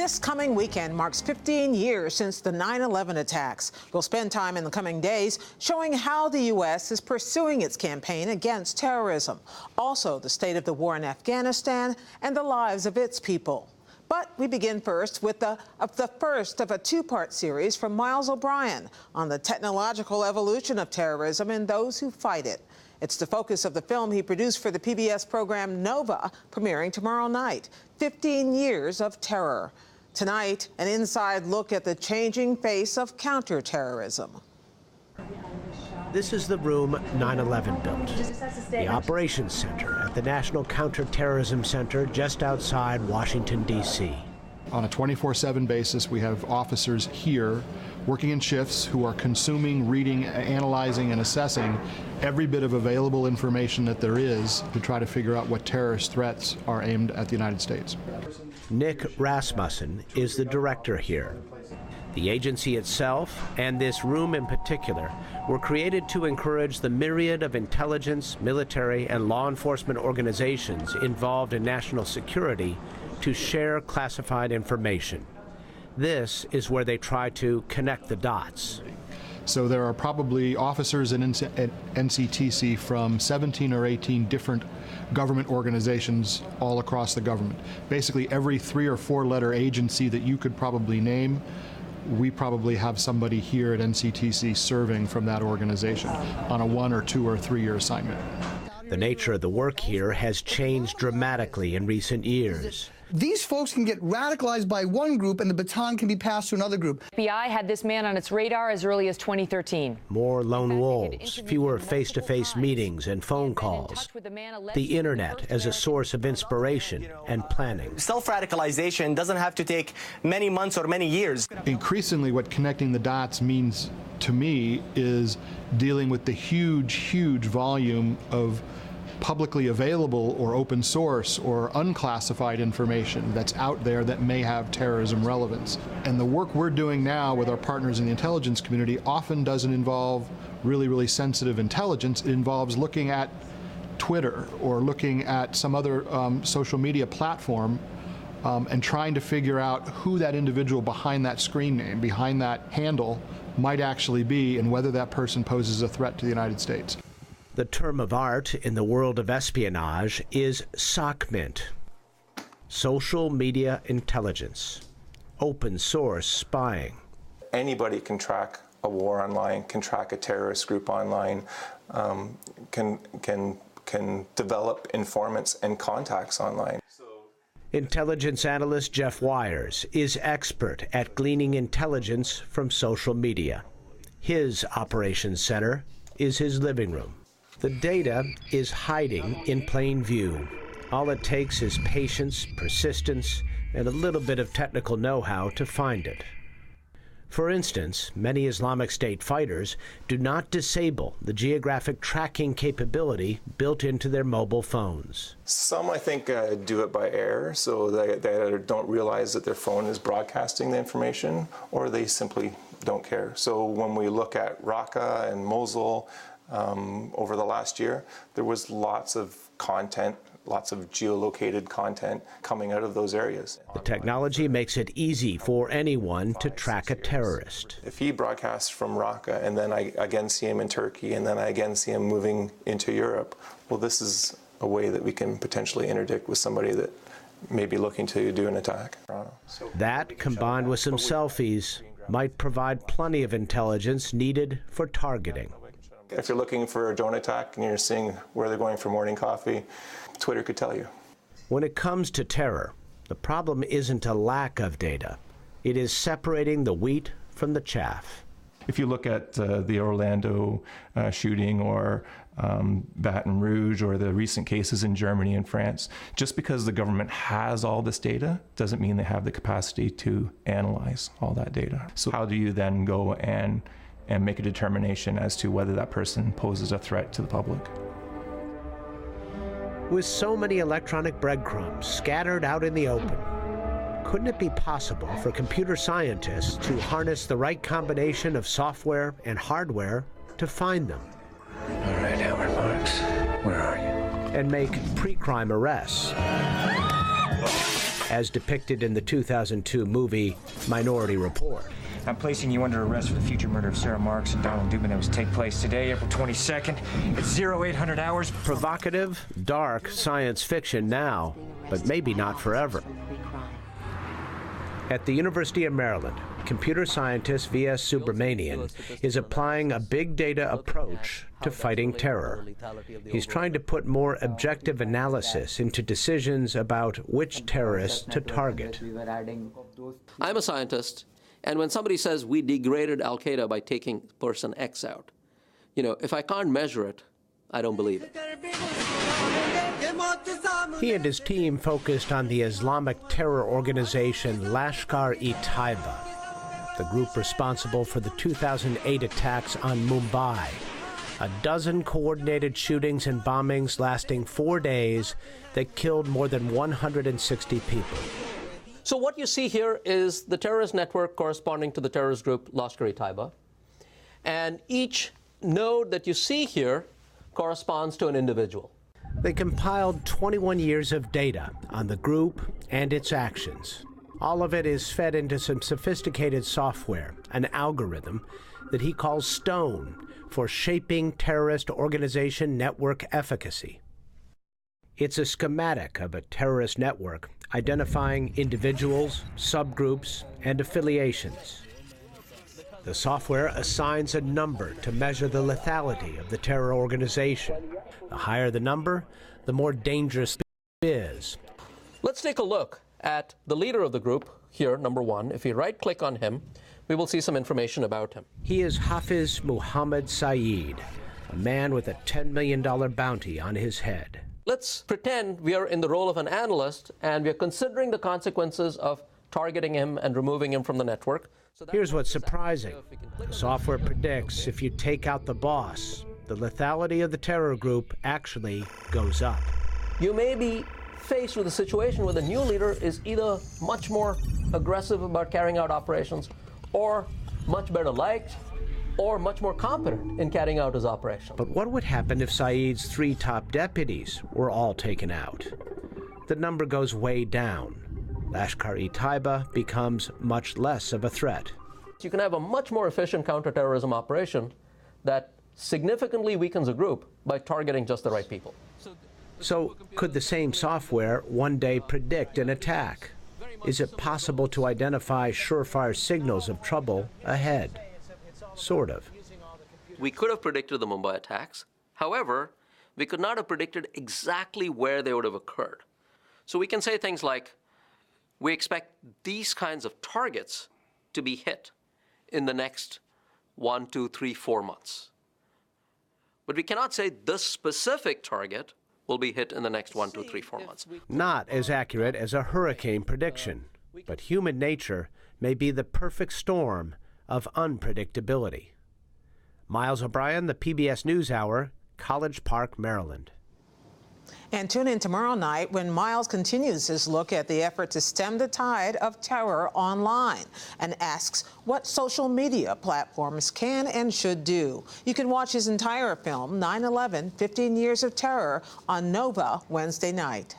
This coming weekend marks 15 years since the 9/11 attacks. We'll spend time in the coming days showing how the U.S. is pursuing its campaign against terrorism. Also, the state of the war in Afghanistan and the lives of its people. But we begin first with the first of a two-part series from Miles O'Brien on the technological evolution of terrorism and those who fight it. It's the focus of the film he produced for the PBS program Nova, premiering tomorrow night, 15 Years of Terror. Tonight, an inside look at the changing face of counterterrorism. This is the room 9/11 built, the Operations Center at the National Counterterrorism Center just outside Washington, D.C. On a 24/7 basis, we have officers here working in shifts who are consuming, reading, analyzing, and assessing every bit of available information that there is to try to figure out what terrorist threats are aimed at the United States. Nick Rasmussen is the director here. The agency itself, and this room in particular, were created to encourage the myriad of intelligence, military, and law enforcement organizations involved in national security to share classified information. This is where they try to connect the dots. So there are probably officers at NCTC from 17 or 18 different government organizations all across the government. Basically every 3 or 4 letter agency that you could probably name, we probably have somebody here at NCTC serving from that organization on a 1 or 2 or 3 year assignment. The nature of the work here has changed dramatically in recent years. These folks can get radicalized by one group and the baton can be passed to another group. FBI had this man on its radar as early as 2013. More lone wolves, fewer face-to-face meetings and phone calls. The internet as a source of inspiration and planning. Self-radicalization doesn't have to take many months or many years. Increasingly, what connecting the dots means to me is dealing with the huge volume of publicly available or open source or unclassified information that's out there that may have terrorism relevance. And the work we're doing now with our partners in the intelligence community often doesn't involve really sensitive intelligence. It involves looking at Twitter or looking at some other social media platform and trying to figure out who that individual behind that screen name, behind that handle, might actually be and whether that person poses a threat to the United States. The term of art in the world of espionage is SOCMINT, social media intelligence, open source spying. Anybody can track a war online, can track a terrorist group online, can develop informants and contacts online. Intelligence analyst Jeff Wires is expert at gleaning intelligence from social media. His operations center is his living room. The data is hiding in plain view. All it takes is patience, persistence, and a little bit of technical know-how to find it. For instance, many Islamic State fighters do not disable the geographic tracking capability built into their mobile phones. Some, I think, do it by error, so they either don't realize that their phone is broadcasting the information, or they simply don't care. So when we look at Raqqa and Mosul, over the last year, there was lots of content, lots of geolocated content coming out of those areas. The technology makes it easy for anyone to track a terrorist. If he broadcasts from Raqqa and then I again see him in Turkey and then I again see him moving into Europe, well, this is a way that we can potentially interdict with somebody that may be looking to do an attack. That, combined with some selfies, might provide plenty of intelligence needed for targeting. If you're looking for a drone attack and you're seeing where they're going for morning coffee, Twitter could tell you. When it comes to terror, the problem isn't a lack of data. It is separating the wheat from the chaff. If you look at the Orlando shooting or Baton Rouge or the recent cases in Germany and France, just because the government has all this data doesn't mean they have the capacity to analyze all that data. So how do you then go and make a determination as to whether that person poses a threat to the public? With so many electronic breadcrumbs scattered out in the open, couldn't it be possible for computer scientists to harness the right combination of software and hardware to find them? All right, Howard Marks, where are you? And make pre-crime arrests as depicted in the 2002 movie Minority Report. I'm placing you under arrest for the future murder of Sarah Marks and Donald Dubin that was take place today, April 22nd, at 0800 hours. Provocative, dark science fiction now, but maybe not forever. At the University of Maryland, computer scientist V.S. Subramanian is applying a big data approach to fighting terror. He's trying to put more objective analysis into decisions about which terrorists to target. I'm a scientist, and when somebody says we degraded Al-Qaeda by taking person X out, if I can't measure it, I don't believe it. He and his team focused on the Islamic terror organization Lashkar-e-Taiba, the group responsible for the 2008 attacks on Mumbai, a dozen coordinated shootings and bombings lasting 4 days that killed more than 160 people. So what you see here is the terrorist network corresponding to the terrorist group Lashkar-e-Taiba, and each node that you see here corresponds to an individual. They compiled 21 years of data on the group and its actions. All of it is fed into some sophisticated software, an algorithm that he calls STONE, for shaping terrorist organization network efficacy. It's a schematic of a terrorist network identifying individuals, subgroups, and affiliations. The software assigns a number to measure the lethality of the terror organization. The higher the number, the more dangerous it is. Let's take a look at the leader of the group here, number one. If you right-click on him, we will see some information about him. He is Hafiz Muhammad Saeed, a man with a $10 million bounty on his head. Let's pretend we are in the role of an analyst and we are considering the consequences of targeting him and removing him from the network. Here's what's surprising. The software predicts if you take out the boss, the lethality of the terror group actually goes up. You may be faced with a situation where the new leader is either much more aggressive about carrying out operations, or much better liked, or much more competent in carrying out his operation. But what would happen if Saeed's 3 top deputies were all taken out? The number goes way down. Lashkar-e-Taiba becomes much less of a threat. You can have a much more efficient counterterrorism operation that significantly weakens a group by targeting just the right people. So could the same software one day predict an attack? Is it possible to identify surefire signals of trouble ahead? Sort of. We could have predicted the Mumbai attacks. However, we could not have predicted exactly where they would have occurred. So we can say things like, we expect these kinds of targets to be hit in the next 1, 2, 3, 4 months. But we cannot say this specific target will be hit in the next 1, 2, 3, 4 months. Not as accurate as a hurricane prediction, but human nature may be the perfect storm of unpredictability. Miles O'Brien, the PBS NewsHour, College Park, Maryland. And tune in tomorrow night when Miles continues his look at the effort to stem the tide of terror online and asks what social media platforms can and should do. You can watch his entire film, 9/11, 15 Years of Terror, on Nova Wednesday night.